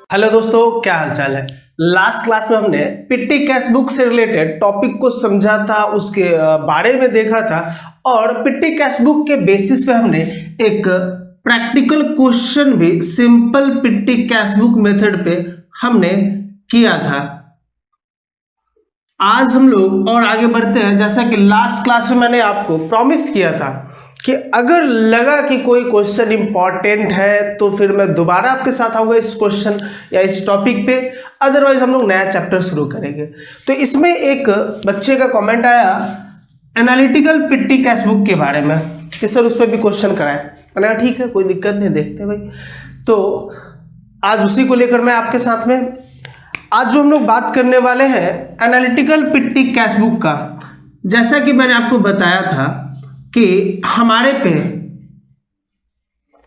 Hello दोस्तों, क्या हाल चाल है। लास्ट क्लास में हमने पिट्टी कैश बुक से रिलेटेड टॉपिक को समझा था, उसके बारे में देखा था और पिट्टी कैश बुक के बेसिस पे हमने एक प्रैक्टिकल क्वेश्चन भी सिंपल पिट्टी कैश बुक मेथड पे हमने किया था। आज हम लोग और आगे बढ़ते हैं। जैसा कि लास्ट क्लास में मैंने आपको प्रॉमिस किया था कि अगर लगा कि कोई क्वेश्चन इंपॉर्टेंट है तो फिर मैं दोबारा आपके साथ आऊँगा इस क्वेश्चन या इस टॉपिक पे, अदरवाइज हम लोग नया चैप्टर शुरू करेंगे। तो इसमें एक बच्चे का कमेंट आया एनालिटिकल पिट्टी कैश बुक के बारे में कि सर उस पर भी क्वेश्चन कराएं। मैंने कहा ठीक है, कोई दिक्कत नहीं, देखते भाई। तो आज उसी को लेकर मैं आपके साथ में आज जो हम लोग बात करने वाले हैं एनालिटिकल पिट्टी कैश बुक का। जैसा कि मैंने आपको बताया था कि हमारे पे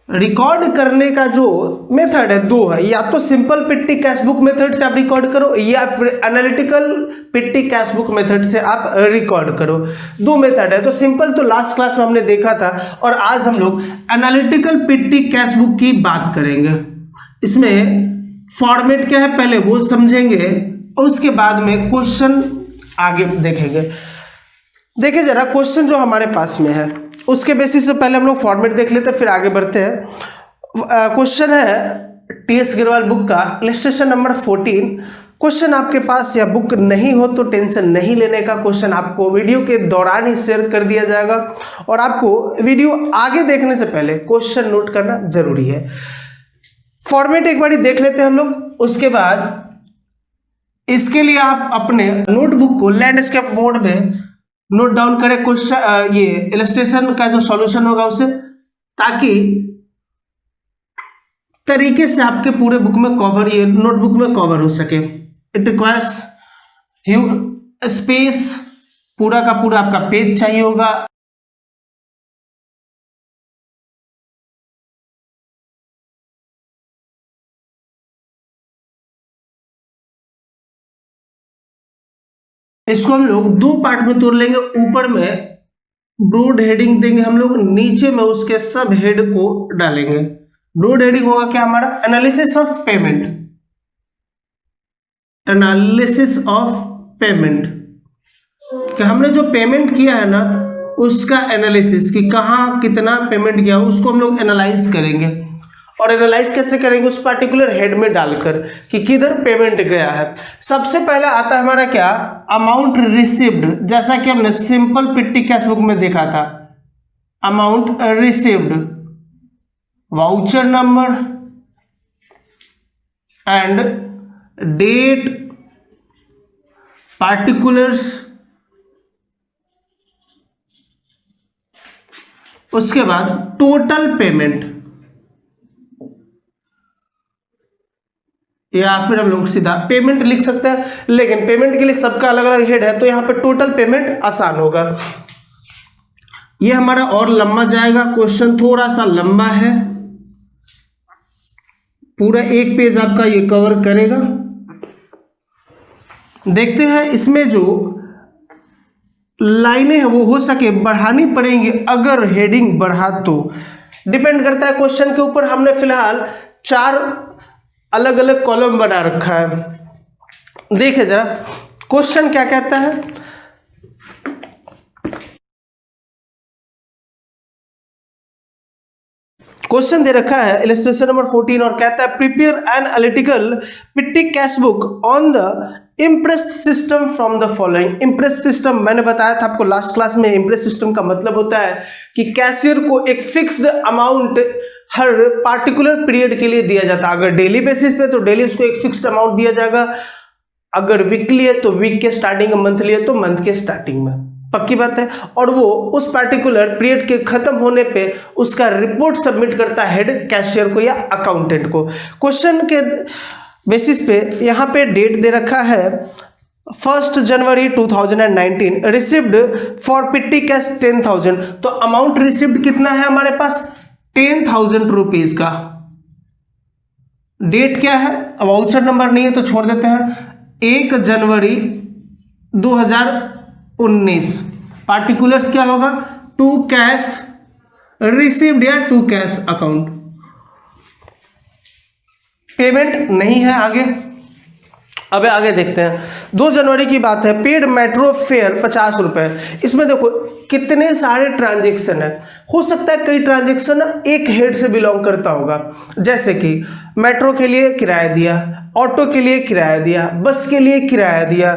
रिकॉर्ड करने का जो मेथड है दो है, या तो सिंपल पिट्टी कैश बुक मेथड से आप रिकॉर्ड करो या फिर analytical petty cash book method से आप रिकॉर्ड करो। दो मेथड है। तो सिंपल तो लास्ट क्लास में हमने देखा था और आज हम लोग एनालिटिकल पिट्टी कैश बुक की बात करेंगे। इसमें फॉर्मेट क्या है पहले वो समझेंगे और उसके बाद में क्वेश्चन आगे देखेंगे। देखिए जरा क्वेश्चन जो हमारे पास में है उसके बेसिस पे पहले हम लोग फॉर्मेट देख लेते हैं, फिर आगे बढ़ते हैं। क्वेश्चन है टीएस अग्रवाल बुक का इलस्ट्रेशन नंबर 14। क्वेश्चन आपके पास या बुक नहीं हो तो टेंशन नहीं लेने का, क्वेश्चन आपको वीडियो के दौरान ही शेयर कर दिया जाएगा और आपको वीडियो आगे देखने से पहले क्वेश्चन नोट करना जरूरी है। फॉर्मेट एक बार देख लेते हैं हम लोग, उसके बाद इसके लिए आप अपने नोटबुक को लैंडस्केप मोड में नोट डाउन करें क्वेश्चन, ये इलस्ट्रेशन का जो सॉल्यूशन होगा उसे, ताकि तरीके से आपके पूरे बुक में कवर, ये नोटबुक में कवर हो सके। इट रिक्वायर्स ह्यूज स्पेस, पूरा का पूरा आपका पेज चाहिए होगा। इसको हम लोग दो पार्ट में तोड़ लेंगे। ऊपर में ब्रॉड हेडिंग देंगे हम लोग, नीचे में उसके सब हेड को डालेंगे। ब्रॉड हेडिंग होगा क्या हमारा, analysis of payment. Analysis of payment कि हमने जो पेमेंट किया है ना उसका एनालिसिस, कि कहाँ कितना पेमेंट किया उसको हम लोग एनालाइज करेंगे। और एनालाइज कैसे करेंगे, उस पर्टिकुलर हेड में डालकर कि किधर पेमेंट गया है। सबसे पहले आता है हमारा क्या, अमाउंट रिसीव्ड। जैसा कि हमने सिंपल पिट्टी कैश बुक में देखा था, amount received, voucher number and date, particulars, उसके बाद टोटल पेमेंट, या फिर हम लोग सीधा पेमेंट लिख सकते हैं, लेकिन पेमेंट के लिए सबका अलग अलग हेड है तो यहां पे टोटल पेमेंट आसान होगा। ये हमारा और लंबा जाएगा, क्वेश्चन थोड़ा सा लंबा है, पूरा एक पेज आपका ये कवर करेगा। देखते हैं इसमें जो लाइनें हैं वो हो सके बढ़ानी पड़ेंगी, अगर हेडिंग बढ़ा तो डिपेंड करता है क्वेश्चन के ऊपर। हमने फिलहाल 4 अलग अलग कॉलम बना रखा है। देखिए जरा क्वेश्चन क्या कहता है। क्वेश्चन दे रखा है इलस्ट्रेशन नंबर 14 और कहता है prepare an analytical petty cash book on the imprest system from the following. Imprest system मैंने बताया था आपको लास्ट क्लास में। इम्प्रेस सिस्टम का मतलब होता है कि कैशियर को एक फिक्स्ड अमाउंट हर पार्टिकुलर पीरियड के लिए दिया जाता है। अगर डेली बेसिस पे तो डेली उसको एक फिक्स्ड अमाउंट दिया जाएगा, अगर वीकली है तो वीक के स्टार्टिंग में, मंथली है तो मंथ के स्टार्टिंग में, पक्की बात है। और वो उस पार्टिकुलर पीरियड के खत्म होने पे उसका रिपोर्ट सबमिट करता है हेड कैशियर को या अकाउंटेंट को। क्वेश्चन के बेसिस पे यहाँ पे डेट दे रखा है 1 जनवरी 2019, रिसिव्ड फॉर पिट्टी कैश 10,000। तो अमाउंट रिसिव्ड कितना है हमारे पास, 10,000 रुपीज का। डेट क्या है, वाउचर नंबर नहीं है तो छोड़ देते हैं, 1 जनवरी 2019। पार्टिकुलर्स क्या होगा, टू कैश रिसीव्ड या टू कैश अकाउंट। पेमेंट नहीं है आगे। अब आगे देखते हैं, 2 जनवरी की बात है, पेड मेट्रो फेयर 50 रुपये। इसमें देखो कितने सारे ट्रांजेक्शन है, हो सकता है कई ट्रांजेक्शन एक हेड से बिलोंग करता होगा, जैसे कि मेट्रो के लिए किराया दिया, ऑटो के लिए किराया दिया, बस के लिए किराया दिया,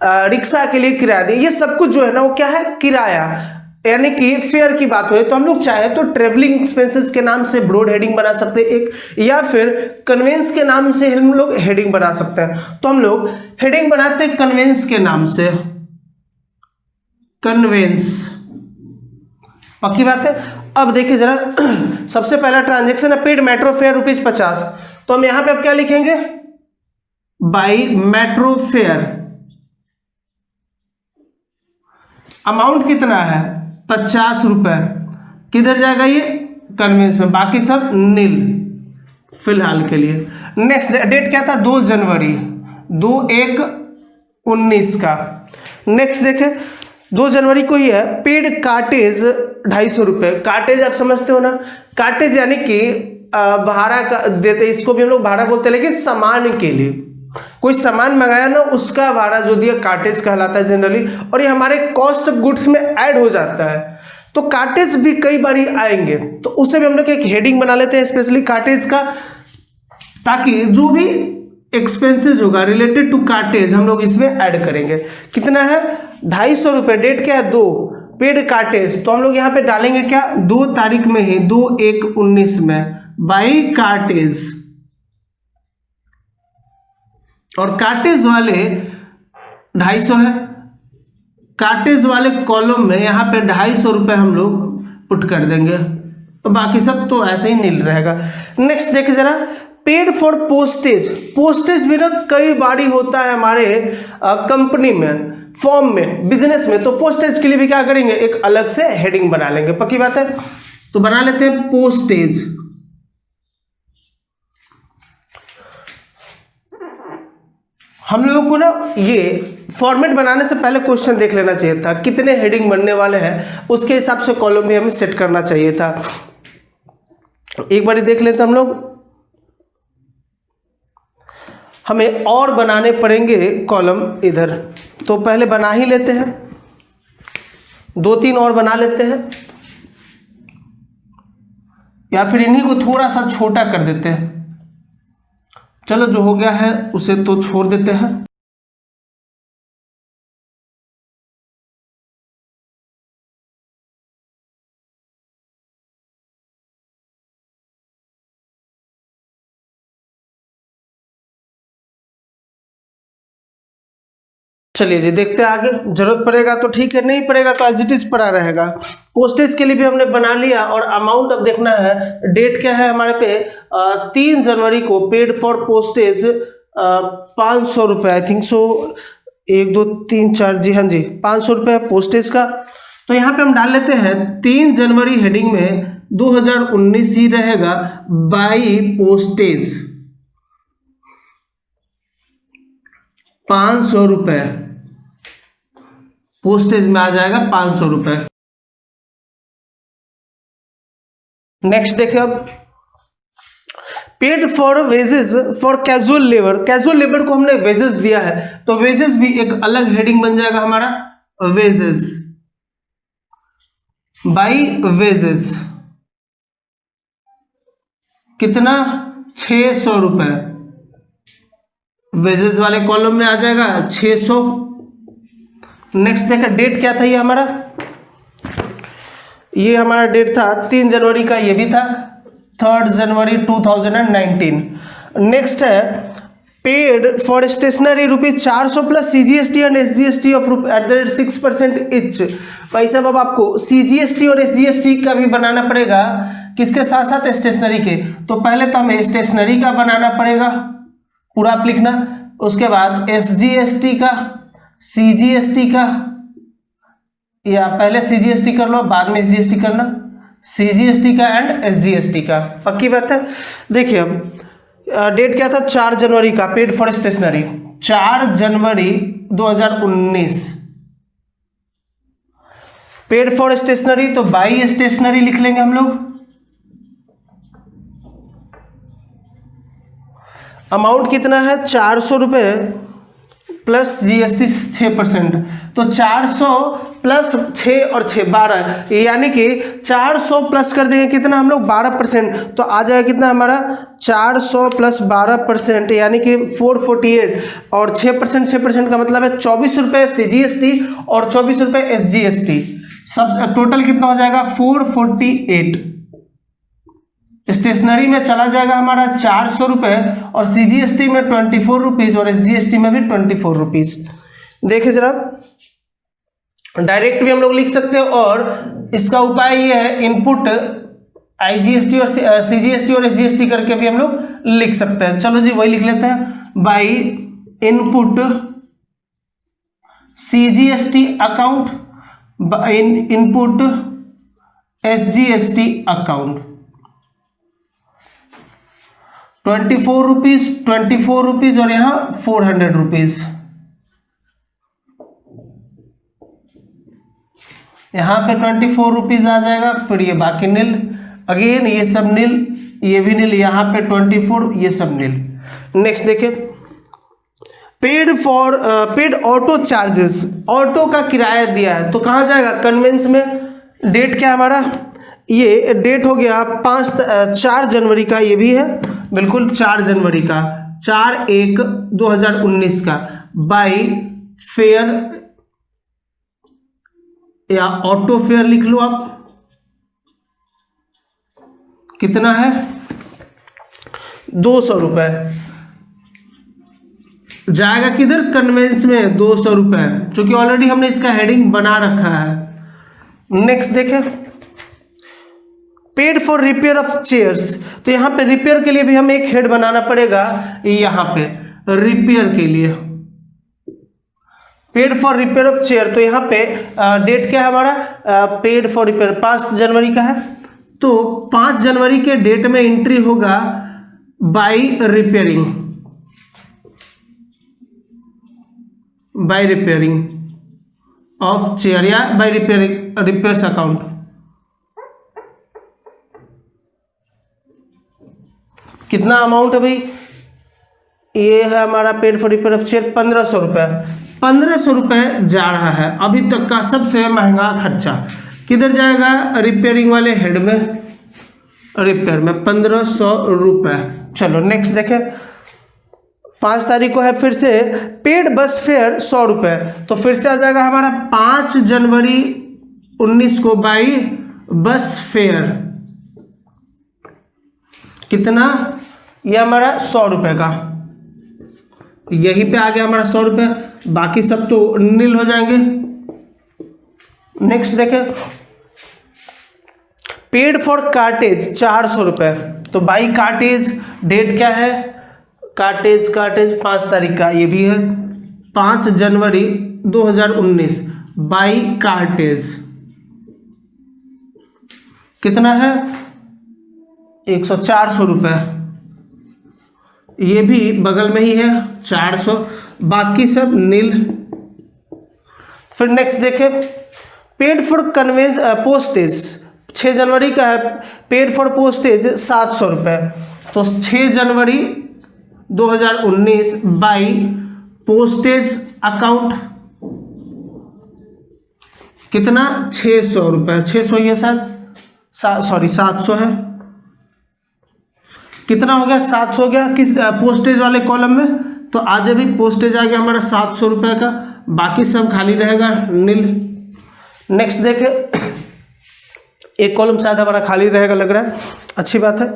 रिक्शा के लिए किराया दिया, ये सब कुछ जो है ना वो क्या है, किराया, यानी कि फेयर की बात हो रही है। तो हम लोग चाहे तो ट्रेवलिंग एक्सपेंसेस के नाम से ब्रॉड हेडिंग बना सकते हैं एक, या फिर कन्वेंस के नाम से हम लोग हेडिंग बना सकते हैं। तो हम लोग हेडिंग बनाते हैं कन्वेंस के नाम से, कन्वेंस, पक्की बात है। अब देखिए जरा, सबसे पहला ट्रांजेक्शन है पेड मेट्रो फेयर ₹50, तो हम यहां पे अब क्या लिखेंगे, बाई मेट्रो फेयर, अमाउंट कितना है 50 रुपए, किधर जाएगा ये, कन्वेंस में, बाकी सब नील फिलहाल के लिए। नेक्स्ट डेट क्या था, 2 जनवरी 2/1/19 का। नेक्स्ट देखें, 2 जनवरी को ही है पेड कार्टेज 250 रुपये। कार्टेज आप समझते हो ना, कार्टेज यानी कि भाड़ा का देते, इसको भी हम लोग भाड़ा बोलते हैं, लेकिन सामान के लिए, कोई सामान मंगाया ना उसका भाड़ा जो दिया कार्टेज कहलाता है जनरली, और ये हमारे कॉस्ट ऑफ गुड्स में ऐड हो जाता है। तो कार्टेज भी कई बार ही आएंगे, तो उसे भी हम लोग एक हेडिंग बना लेते हैं स्पेशली कार्टेज का, ताकि जो भी एक्सपेंसेस होगा रिलेटेड टू कार्टेज हम लोग इसमें ऐड करेंगे। कितना है 250 रुपये, डेट क्या है 2, पेड कार्टेज, तो हम लोग यहाँ पे डालेंगे क्या, 2 तारीख में ही 2/1/19 में, बाई कार्टेज, और कार्टेज वाले 250 है, कार्टेज वाले कॉलम में यहाँ पे 250 रुपये हम लोग पुट कर देंगे, तो बाकी सब तो ऐसे ही नील रहेगा। नेक्स्ट देखिए जरा, पेड फॉर पोस्टेज, पोस्टेज भी ना कई बारी होता है हमारे कंपनी में, फॉर्म में, बिजनेस में, तो पोस्टेज के लिए भी क्या करेंगे, एक अलग से हेडिंग बना लेंगे, पक्की बात है। तो बना लेते हैं पोस्टेज, हम लोगों को ना ये फॉर्मेट बनाने से पहले क्वेश्चन देख लेना चाहिए था, कितने हेडिंग बनने वाले हैं, उसके हिसाब से कॉलम भी हमें सेट करना चाहिए था। एक बार देख लेते हम लोग, हमें और बनाने पड़ेंगे कॉलम इधर, तो पहले बना ही लेते हैं, 2-3 और बना लेते हैं, या फिर इन्हीं को थोड़ा सा छोटा कर देते हैं। चलो जो हो गया है उसे तो छोड़ देते हैं। चलिए जी देखते हैं आगे, जरूरत पड़ेगा तो ठीक है, नहीं पड़ेगा तो एज इट इज पड़ा रहेगा। पोस्टेज के लिए भी हमने बना लिया, और अमाउंट अब देखना है, डेट क्या है हमारे पे 3 जनवरी को पेड फॉर पोस्टेज 500 रुपये, आई थिंक सो, 1 2 3 4, जी हाँ जी 500 रुपये पोस्टेज का। तो यहाँ पे हम डाल लेते हैं 3 जनवरी हेडिंग में 2019 ही रहेगा, बाई पोस्टेज 500 रुपये, पोस्टेज में आ जाएगा 500 रुपये। नेक्स्ट देखिए, अब paid for wages for casual labour, casual labour को हमने वेजेस दिया है, तो वेजेस भी एक अलग हेडिंग बन जाएगा हमारा, वेजेस बाई वेजेस, कितना 600 रुपये, वेजेस वाले कॉलम में आ जाएगा 600। नेक्स्ट देखा, डेट क्या था ये हमारा, ये हमारा डेट था 3 जनवरी का, ये भी था 3 जनवरी 2019। नेक्स्ट है paid for stationery ₹400 plus CGST and SGST of @6% each. भाई साहब अब आपको CGST और SGST का भी बनाना पड़ेगा, किसके साथ साथ स्टेशनरी के, तो पहले तो हमें स्टेशनरी का बनाना पड़ेगा, पूरा आप लिखना, उसके बाद SGST का, CGST का, या पहले CGST कर लो बाद में SGST करना, CGST का एंड SGST का, पक्की बात है। देखिए अब डेट क्या था 4 जनवरी का, पेड फॉर स्टेशनरी 4 जनवरी 2019, पेड फॉर स्टेशनरी, तो बाई स्टेशनरी लिख लेंगे हम लोग, अमाउंट कितना है 400 रुपये प्लस जीएसटी 6%, तो 400 प्लस 6 और 6 12, यानी कि 400 प्लस कर देंगे कितना हम लोग 12%, तो आ जाएगा कितना हमारा 400 प्लस 12% यानी कि 448, और 6% का मतलब है 24 रुपये CGST और 24 रुपये SGST, सब टोटल कितना हो जाएगा 448। स्टेशनरी में चला जाएगा हमारा 400 रुपये और CGST में 24 रुपीज़ और SGST में भी 24 रुपीज़। देखिए जरा, डायरेक्ट भी हम लोग लिख सकते हैं और इसका उपाय ये है, इनपुट IGST और CGST और SGST करके भी हम लोग लिख सकते हैं। चलो जी वही लिख लेते हैं, by input CGST account by input SGST account, 24 rupees और यहाँ 400 रुपीज़, यहाँ पे 24 रुपीज़ आ जाएगा, फिर ये बाकी नील, अगेन ये सब नील, ये भी नील, यहाँ पे 24, ये सब नील। नेक्स्ट देखिए, पेड ऑटो चार्जेस, ऑटो का किराया दिया है तो कहाँ जाएगा कन्वेंस में। डेट क्या हमारा, ये डेट हो गया 4 जनवरी का, ये भी है बिल्कुल 4 जनवरी का, 4/1/2019 का, बाई फेयर या ऑटो फेयर लिख लो आप, कितना है 200 रुपये, जाएगा किधर कन्वेंस में 200 रुपये, क्योंकि ऑलरेडी हमने इसका हेडिंग बना रखा है। नेक्स्ट देखें, paid for repair of chairs, तो यहाँ पे रिपेयर के लिए भी हमें एक हेड बनाना पड़ेगा, यहाँ पे रिपेयर के लिए paid for repair of chair, तो यहाँ पे डेट क्या है हमारा, पेड फॉर रिपेयर 5 जनवरी का है, तो 5 जनवरी के डेट में एंट्री होगा बाई रिपेयरिंग ऑफ चेयर या बाई रिपेयर्स अकाउंट। कितना अमाउंट है भाई, ये है हमारा paid for repair of chair 1500 रुपये, 1500 रुपये जा रहा है अभी तक का सबसे महंगा खर्चा, किधर जाएगा रिपेयरिंग वाले हेड में, रिपेयर में 1500 रुपये। चलो नेक्स्ट देखें, 5 तारीख को है फिर से पेड बस फेयर 100 रुपये, तो फिर से आ जाएगा हमारा 5 जनवरी 19 को बाई बस फेयर, कितना, ये हमारा 100 रुपये का, यहीं पे आ गया हमारा 100 रुपये, बाकी सब तो नील हो जाएंगे। नेक्स्ट देखें, पेड फॉर कार्टेज 400 रुपये, तो बाई कार्टेज, डेट क्या है, कार्टेज 5 तारीख का, ये भी है 5 जनवरी 2019, बाई कार्टेज कितना है 400 रुपये, ये भी बगल में ही है 400, बाकी सब नील। फिर नेक्स्ट देखें, पेड फॉर कन्वेंस पोस्टेज 6 जनवरी का है, पेड फॉर पोस्टेज 700 रुपये, तो 6 जनवरी 2019 बाई पोस्टेज अकाउंट कितना 600 रुपये, 600 ये सॉरी 700 है, कितना हो गया 700 हो गया किस पोस्टेज वाले कॉलम में, तो आज अभी पोस्टेज आ गया हमारा 700 रुपये का, बाकी सब खाली रहेगा नील। नेक्स्ट देखें, एक कॉलम शायद हमारा खाली रहेगा लग रहा है, अच्छी बात है।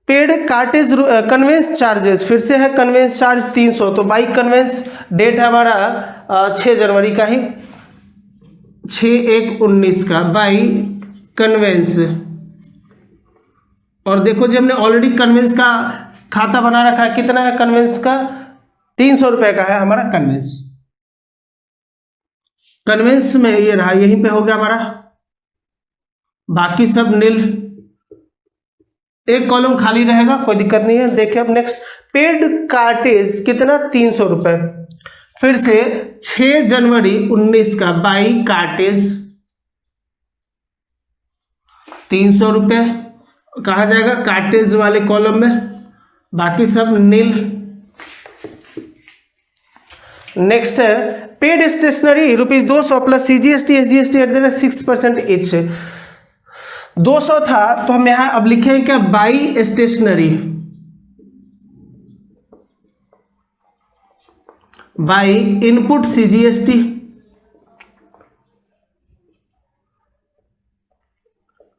पेड कार्टेज कन्वेंस चार्जेस, फिर से है कन्वेंस चार्ज 300, तो बाई कन्वेंस, डेट है हमारा 6 जनवरी का ही, 6/1/19 का, बाई कन्वेंस, और देखो जी हमने ऑलरेडी कन्वेंस का खाता बना रखा है, कितना है कन्वेंस का 300 रुपये का है हमारा कन्वेंस में ये रहा, यहीं पे हो गया हमारा, बाकी सब नील, एक कॉलम खाली रहेगा, कोई दिक्कत नहीं है। देखिए अब नेक्स्ट, पेड कार्टेज कितना 300 रुपये, फिर से 6 जनवरी 19 का, बाई कार्टेज 300 रुपये, कहा जाएगा कार्टेज वाले कॉलम में, बाकी सब नील। नेक्स्ट है paid stationery ₹200 plus CGST SGST at the rate 6% each. 200 था तो हम यहां अब लिखेंगे क्या, by stationery, by input CGST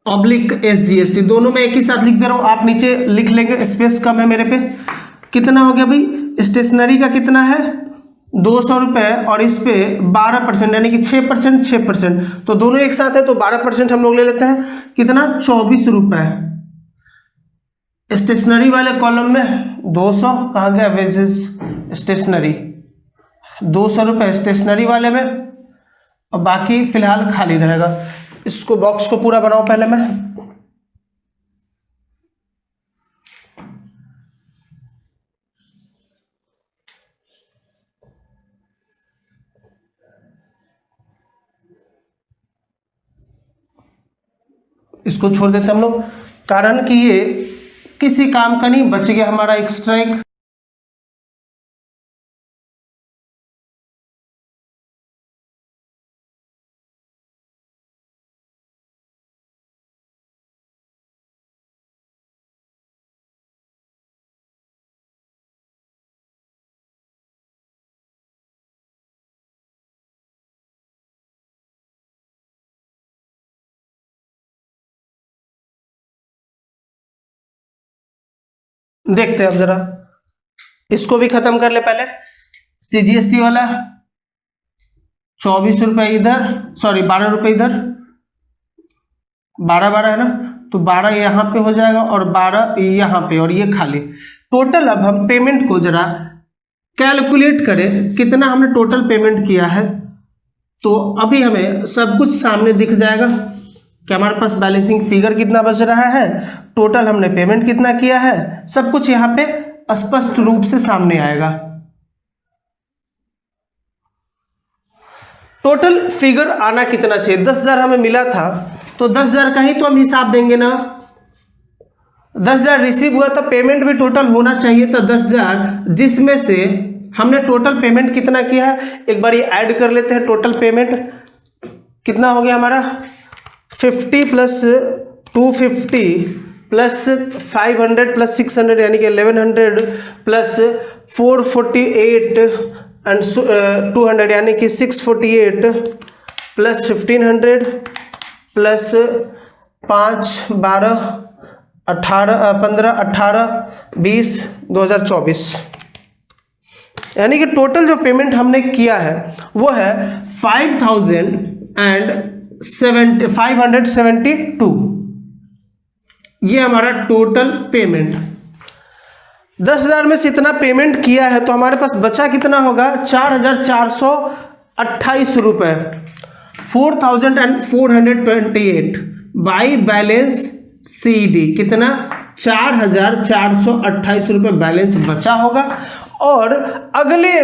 oblique SGST, दोनों में एक ही साथ लिख दे रहा हूं, आप नीचे लिख लेंगे, स्पेस कम है मेरे पे। कितना हो गया भाई, स्टेशनरी का कितना है 200 रुपये और इस पे 12% यानी कि 6%, 6%, तो दोनों एक साथ है तो 12% हम लोग ले लेते हैं। कितना, 24 रुपये। स्टेशनरी वाले कॉलम में 200 कहाँ गया, वेजेस स्टेशनरी 200 रुपये स्टेशनरी वाले में, और बाकी फिलहाल खाली रहेगा। इसको बॉक्स को पूरा बनाओ पहले मैं। इसको छोड़ देते हम लोग, कारण कि ये किसी काम का नहीं, बच गया हमारा एक्स्ट्रा एक। देखते हैं अब जरा, इसको भी खत्म कर ले पहले। CGST वाला 24 रुपये इधर, सॉरी 12 रुपये इधर, 12 है ना, तो 12 यहाँ पे हो जाएगा और 12 यहाँ पे, और ये खाली। टोटल अब हम पेमेंट को जरा कैलकुलेट करें, कितना हमने टोटल पेमेंट किया है, तो अभी हमें सब कुछ सामने दिख जाएगा कि हमारे पास बैलेंसिंग फिगर कितना बच रहा है, टोटल हमने पेमेंट कितना किया है, सब कुछ यहाँ पे स्पष्ट रूप से सामने आएगा। टोटल फिगर आना कितना चाहिए, 10,000 हमें मिला था, तो 10,000 का ही तो हम हिसाब देंगे ना। 10,000 रिसीव हुआ तो पेमेंट भी टोटल होना चाहिए, तो 10,000 जिसमें से हमने टोटल पेमेंट कितना किया है, एक बार ये ऐड कर लेते हैं। टोटल पेमेंट कितना हो गया हमारा, 50 प्लस 250 प्लस 500 प्लस 600 यानी कि 1100 प्लस 448 एंड 200 यानी कि 648 प्लस 1500 प्लस 5 12 18 15 18 20 2024, यानी कि टोटल जो पेमेंट हमने किया है वो है 5,572। ये हमारा टोटल पेमेंट। 10,000 में से इतना पेमेंट किया है तो हमारे पास बचा कितना होगा, 4,428 रुपये, 4,428 बाई बैलेंस CD कितना, 4,428 रुपये बैलेंस बचा होगा। और अगले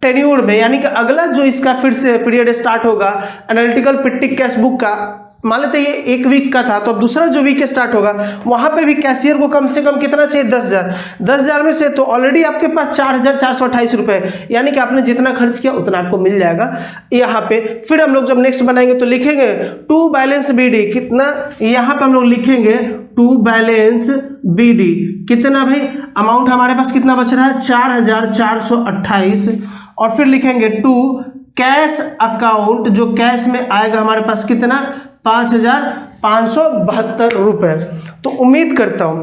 टेन्यूर में, यानी कि अगला जो इसका फिर से पीरियड स्टार्ट होगा एनालिटिकल पिट्टी कैश बुक का, मान लेते ये 1 वीक का था, तो अब दूसरा जो वीक स्टार्ट होगा वहां पे भी कैशियर को कम से कम कितना चाहिए, 10,000। 10,000 में से तो ऑलरेडी आपके पास 4,428 रुपये, यानी कि आपने जितना खर्च किया उतना आपको मिल जाएगा यहाँ पे। फिर हम लोग जब नेक्स्ट बनाएंगे तो लिखेंगे टू बैलेंस BD कितना, यहाँ पे हम लोग लिखेंगे टू बैलेंस BD कितना भाई, अमाउंट हमारे पास कितना बच रहा है, 4,428, और फिर लिखेंगे टू कैश अकाउंट, जो कैश में आएगा हमारे पास कितना, 5,572 रुपये। तो उम्मीद करता हूं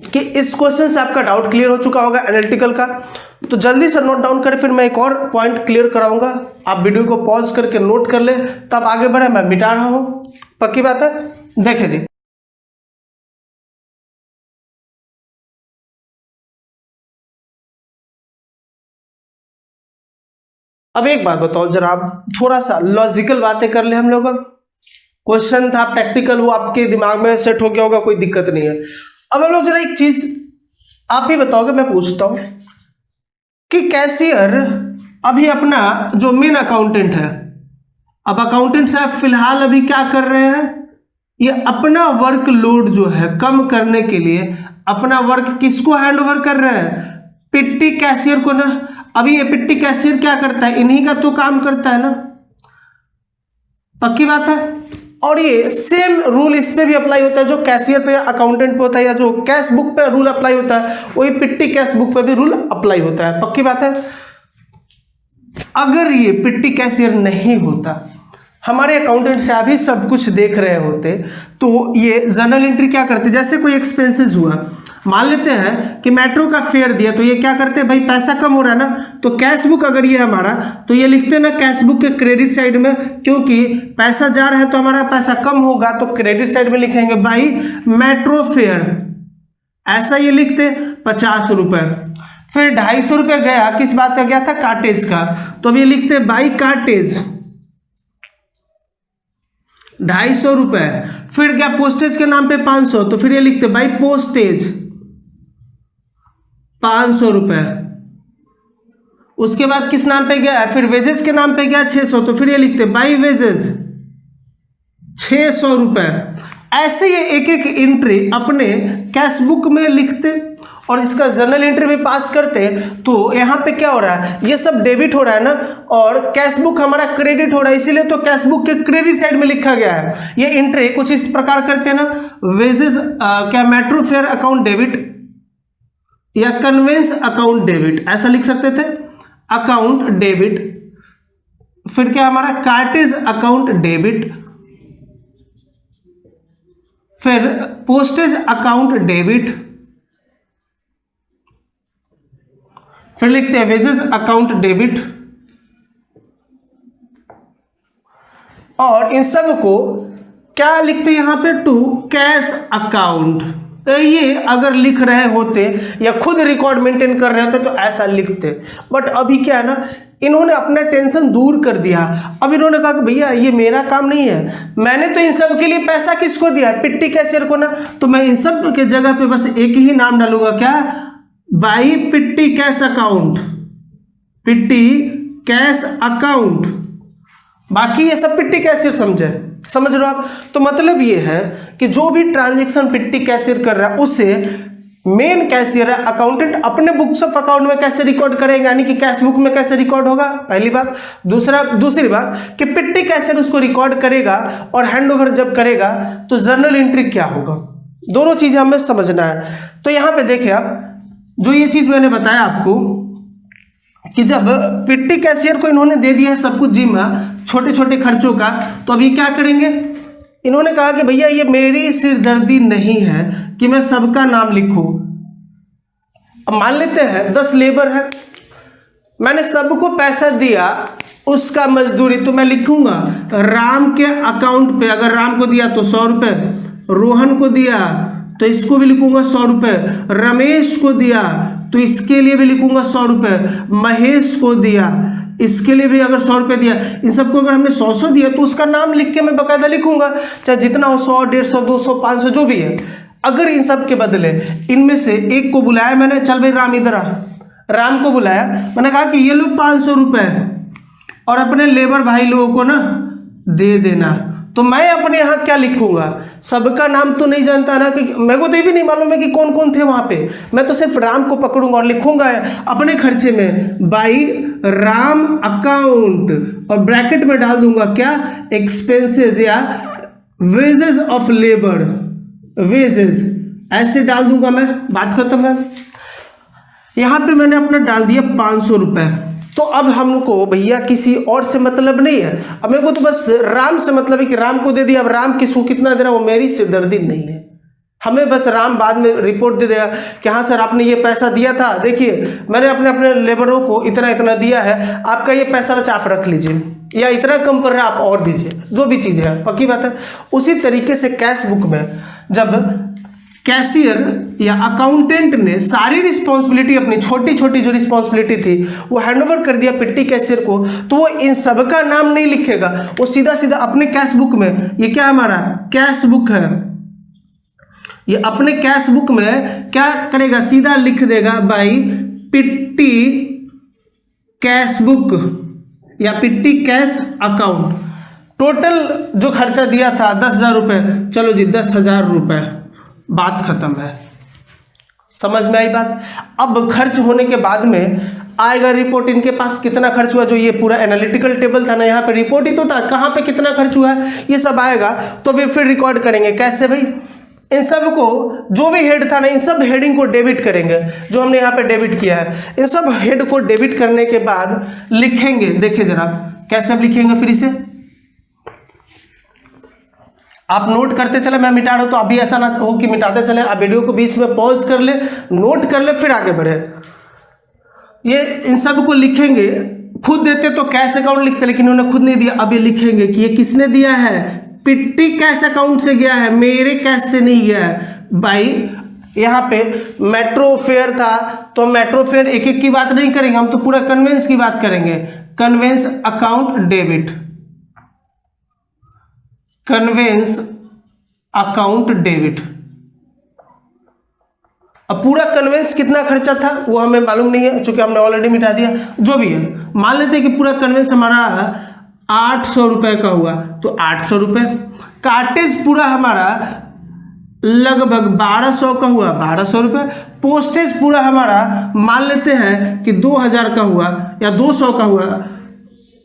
कि इस क्वेश्चन से आपका डाउट क्लियर हो चुका होगा एनालिटिकल का। तो जल्दी से नोट डाउन करें, फिर मैं एक और पॉइंट क्लियर कराऊंगा, आप वीडियो को पॉज करके नोट कर ले, तब आगे बढ़े। मैं मिटा रहा हूं, पक्की बात है। देखें जी, अब एक बात बताओ जरा, आप थोड़ा सा लॉजिकल बातें कर ले हम लोग। क्वेश्चन था प्रैक्टिकल, वो आपके दिमाग में सेट हो गया होगा, कोई दिक्कत नहीं है। अब हम लोग जरा एक चीज आप ही बताओगे, मैं पूछता हूं कि कैशियर अभी अपना जो मेन अकाउंटेंट है, अब अकाउंटेंट साहब फिलहाल अभी क्या कर रहे हैं, ये अपना वर्कलोड जो है कम करने के लिए अपना वर्क किसको हैंड ओवर कर रहे हैं, पिट्टी कैशियर को ना। अभी ये पिट्टी कैशियर क्या करता है, इन्हीं का तो काम करता है ना, पक्की बात है। और ये सेम रूल इस पे भी अप्लाई होता है, जो कैशियर पे या अकाउंटेंट पे होता है, या जो कैश बुक पे रूल अप्लाई होता है, वही पिट्टी कैश बुक पे भी रूल अप्लाई होता है, पक्की बात है। अगर ये पिट्टी कैशियर नहीं होता, हमारे अकाउंटेंट से अभी सब कुछ देख रहे होते, तो ये जर्नल एंट्री क्या करते, जैसे कोई एक्सपेंसेस हुआ, मान लेते हैं कि मेट्रो का फेयर दिया, तो ये क्या करते हैं भाई, पैसा कम हो रहा है ना, तो कैश बुक अगर ये हमारा, तो ये लिखते हैं ना कैश बुक के क्रेडिट साइड में, क्योंकि पैसा जा रहा है तो हमारा पैसा कम होगा, तो क्रेडिट साइड में लिखेंगे भाई मेट्रो फेयर, ऐसा ये लिखते 50 रुपए। फिर 250 रुपये गया, किस बात का गया था, कार्टेज का, तो अब ये लिखते बाई कार्टेज 250 रुपये। फिर क्या पोस्टेज के नाम पे 500, तो फिर ये लिखते बाई पोस्टेज 500 रुपये। उसके बाद किस नाम पे गया, फिर वेजेस के नाम पे गया 600, तो फिर ये लिखते बाई वेजेस 600 रुपये। ऐसे ये एक एक एंट्री अपने कैश बुक में लिखते और इसका जर्नल एंट्री भी पास करते, तो यहाँ पे क्या हो रहा है, ये सब डेबिट हो रहा है ना, और कैश बुक हमारा क्रेडिट हो रहा है, इसीलिए तो कैश बुक के क्रेडिट साइड में लिखा गया है। ये एंट्री कुछ इस प्रकार करते हैं ना, वेजेस क्या मेट्रो फेयर अकाउंट डेबिट या कन्वेंस अकाउंट डेबिट, ऐसा लिख सकते थे, अकाउंट डेबिट। फिर क्या हमारा कार्टेज अकाउंट डेबिट, फिर पोस्टेज अकाउंट डेबिट, फिर लिखते हैं वेजेस अकाउंट डेबिट। और इन सब को क्या लिखते हैं यहाँ पे, टू कैश अकाउंट। ये अगर लिख रहे होते या खुद रिकॉर्ड मेंटेन कर रहे होते तो ऐसा लिखते, बट अभी क्या है ना, इन्होंने अपना टेंशन दूर कर दिया। अब इन्होंने कहा कि भैया ये मेरा काम नहीं है, मैंने तो इन सब के लिए पैसा किसको दिया, पिट्टी कैशियर को ना, तो मैं इन सब के जगह पे बस एक ही नाम डालूंगा, क्या, by petty cash account, petty cash account. बाकी ये सब पिट्टी कैशियर समझ रहे हो आप। तो मतलब ये है कि जो भी ट्रांजैक्शन पिट्टी कैशियर कर रहा है उससे मेन कैशियर है अकाउंटेंट अपने बुक्स ऑफ अकाउंट में कैसे रिकॉर्ड करेगा, यानी कि कैश बुक में कैसे रिकॉर्ड होगा, पहली बात। दूसरी बात कि पिट्टी कैशियर उसको रिकॉर्ड करेगा और हैंडओवर जब करेगा तो जर्नल एंट्री क्या होगा, दोनों चीजें हमें समझना है। तो यहाँ पे देखिए आप, जो ये चीज मैंने बताया आपको कि जब पिट्टी कैशियर को इन्होंने दे दिया है सब कुछ जिम्मा छोटे छोटे खर्चों का, तो अभी क्या करेंगे, इन्होंने कहा कि भैया ये मेरी सिरदर्दी नहीं है कि मैं सबका नाम लिखूं। अब मान लेते हैं 10 लेबर है, मैंने सबको पैसा दिया उसका मजदूरी, तो मैं लिखूंगा राम के अकाउंट पे, अगर राम को दिया तो 100 रुपये, रोहन को दिया तो इसको भी लिखूंगा 100 रुपये, रमेश को दिया तो इसके लिए भी लिखूंगा 100 रुपये, महेश को दिया इसके लिए भी अगर 100 रुपये दिया, इन सबको अगर हमने 100 दिया तो उसका नाम लिख के मैं बकायदा लिखूंगा, चाहे जितना हो 100, 150, 200, 500 जो भी है। अगर इन सब के बदले इनमें से एक को बुलाया मैंने, चल भाई राम इधर आ, राम को बुलाया, मैंने कहा कि ये लो 500 रुपये और अपने लेबर भाई लोगों को ना दे देना, तो मैं अपने यहाँ क्या लिखूंगा, सबका नाम तो नहीं जानता ना, कि मेरे को तो ये भी नहीं मालूम है कि कौन कौन थे वहाँ पे, मैं तो सिर्फ राम को पकड़ूंगा और लिखूंगा अपने खर्चे में बाई राम अकाउंट और ब्रैकेट में डाल दूंगा क्या, एक्सपेंसेस या वेजेस ऑफ लेबर, वेजेस ऐसे डाल दूंगा मैं, बात खत्म है। यहाँ पे मैंने अपना डाल दिया 500 रुपये, तो अब हमको भैया किसी और से मतलब नहीं है, अब मेरे को तो बस राम से मतलब है कि राम को दे दिया, अब राम किसको कितना दे रहा वो मेरी सिरदर्दी नहीं है, हमें बस राम बाद में रिपोर्ट दे देगा कि हाँ सर आपने ये पैसा दिया था, देखिए मैंने अपने अपने लेबरों को इतना इतना दिया है, आपका ये पैसा बचा आप रख लीजिए, या इतना कम पड़ रहा है आप और दीजिए, जो भी चीज़ है, पक्की बात है। उसी तरीके से कैश बुक में जब कैशियर या अकाउंटेंट ने सारी रिस्पॉन्सिबिलिटी अपनी छोटी छोटी जो रिस्पॉन्सिबिलिटी थी वो हैंडओवर कर दिया पिट्टी कैशियर को, तो वो इन सब का नाम नहीं लिखेगा, वो सीधा सीधा अपने कैश बुक में, ये क्या हमारा कैश बुक है, ये अपने कैश बुक में क्या करेगा, सीधा लिख देगा बाई पिट्टी कैश बुक या पिट्टी कैश अकाउंट। टोटल जो खर्चा दिया था 10,000 रुपये, चलो जी 10,000 रुपये, बात खत्म है। समझ में आई बात। अब खर्च होने के बाद में आएगा रिपोर्ट, इनके पास कितना खर्च हुआ, जो ये पूरा एनालिटिकल टेबल था ना, यहाँ पे रिपोर्ट ही तो था, कहाँ पे कितना खर्च हुआ है ये सब आएगा, तो भी फिर रिकॉर्ड करेंगे। कैसे भाई, इन सब को जो भी हेड था ना, इन सब हेडिंग को डेबिट करेंगे, जो हमने यहाँ पे डेबिट किया है, इन सब हेड को डेबिट करने के बाद लिखेंगे। देखिए जरा कैसे अब लिखेंगे, फिर इसे आप नोट करते चले, मैं मिटा रहा हूं तो अभी ऐसा ना हो कि मिटाते चले, आप वीडियो को बीच में पॉज कर ले, नोट कर ले, फिर आगे बढ़े। ये इन सब को लिखेंगे, खुद देते तो कैश अकाउंट लिखते, लेकिन उन्होंने खुद नहीं दिया। अब ये लिखेंगे कि ये किसने दिया है, पिट्टी कैश अकाउंट से गया है, मेरे कैश से नहीं गया है भाई। यहाँ पे मेट्रो फेयर था तो मेट्रो फेयर एक एक की बात नहीं करेंगे, हम तो पूरा कन्वेंस की बात करेंगे। Conveyance account debit, conveyance account debit. अब पूरा कन्वेंस कितना खर्चा था वो हमें मालूम नहीं है, चूंकि हमने ऑलरेडी मिटा दिया। जो भी है, मान लेते हैं कि पूरा कन्वेंस हमारा 800 रुपए का हुआ, तो 800 रुपए। कार्टेज पूरा हमारा लगभग 1200 का हुआ, 1200 रुपए। पोस्टेज पूरा हमारा मान लेते हैं कि 2000 का हुआ या 200 का हुआ,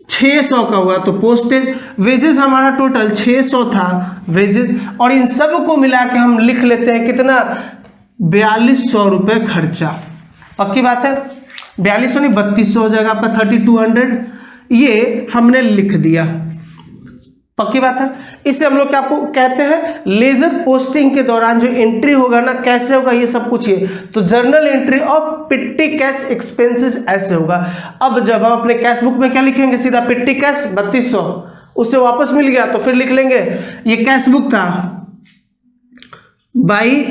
600 का हुआ, तो पोस्टेज। वेजेस हमारा टोटल 600 था वेजेस, और इन सब को मिला के हम लिख लेते हैं कितना, 4200 रुपये खर्चा। पक्की बात है, 4200 नहीं 3200 हो जाएगा आपका, 3200 ये हमने लिख दिया। पक्की बात है। इससे हम लोग क्या आपको कहते हैं, लेजर पोस्टिंग के दौरान जो एंट्री होगा ना, कैसे होगा ये सब कुछ, ये तो journal entry of petty cash expenses ऐसे होगा। अब जब हम अपने कैश बुक में क्या लिखेंगे, सीधा पिट्टी कैश 3200, उससे वापस मिल गया तो फिर लिख लेंगे ये कैश बुक था भाई,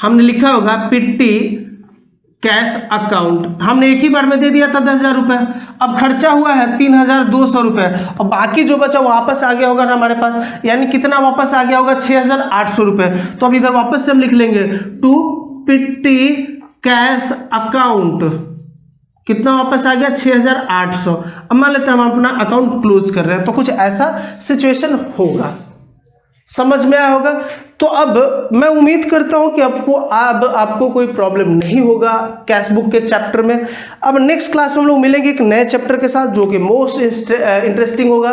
हमने लिखा होगा पिट्टी कैश अकाउंट, हमने एक ही बार में दे दिया था 10,000 रुपये। अब खर्चा हुआ है 3200 रुपये, और बाकी जो बचा वापस आ गया होगा ना हमारे पास, यानी कितना वापस आ गया होगा, 6800 रुपये। तो अब इधर वापस से हम लिख लेंगे टू पिट्टी कैश अकाउंट, कितना वापस आ गया, 6800। अब मान लेते हैं हम अपना अकाउंट क्लोज कर रहे हैं, तो कुछ ऐसा सिचुएशन होगा। समझ में आया होगा। तो अब मैं उम्मीद करता हूं कि आपको कोई प्रॉब्लम नहीं होगा कैश बुक के चैप्टर में। अब नेक्स्ट क्लास में हम लोग मिलेंगे एक नए चैप्टर के साथ, जो कि मोस्ट इंटरेस्टिंग होगा।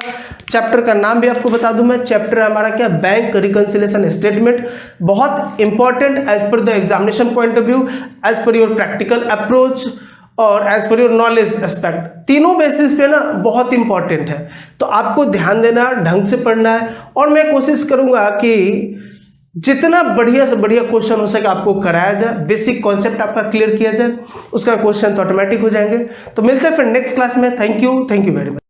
चैप्टर का नाम भी आपको बता दूं मैं, चैप्टर हमारा क्या, बैंक रिकंसिलिएशन स्टेटमेंट। बहुत important as per the examination point of view, as per your practical approach और as per your knowledge aspect, तीनों बेसिस पे ना बहुत इंपॉर्टेंट है। तो आपको ध्यान देना, ढंग से पढ़ना है, और मैं कोशिश करूंगा कि जितना बढ़िया से बढ़िया क्वेश्चन हो सके आपको कराया जाए, बेसिक कॉन्सेप्ट आपका क्लियर किया जाए, उसका क्वेश्चन तो ऑटोमेटिक हो जाएंगे। तो मिलते हैं फिर नेक्स्ट क्लास में। Thank you very much.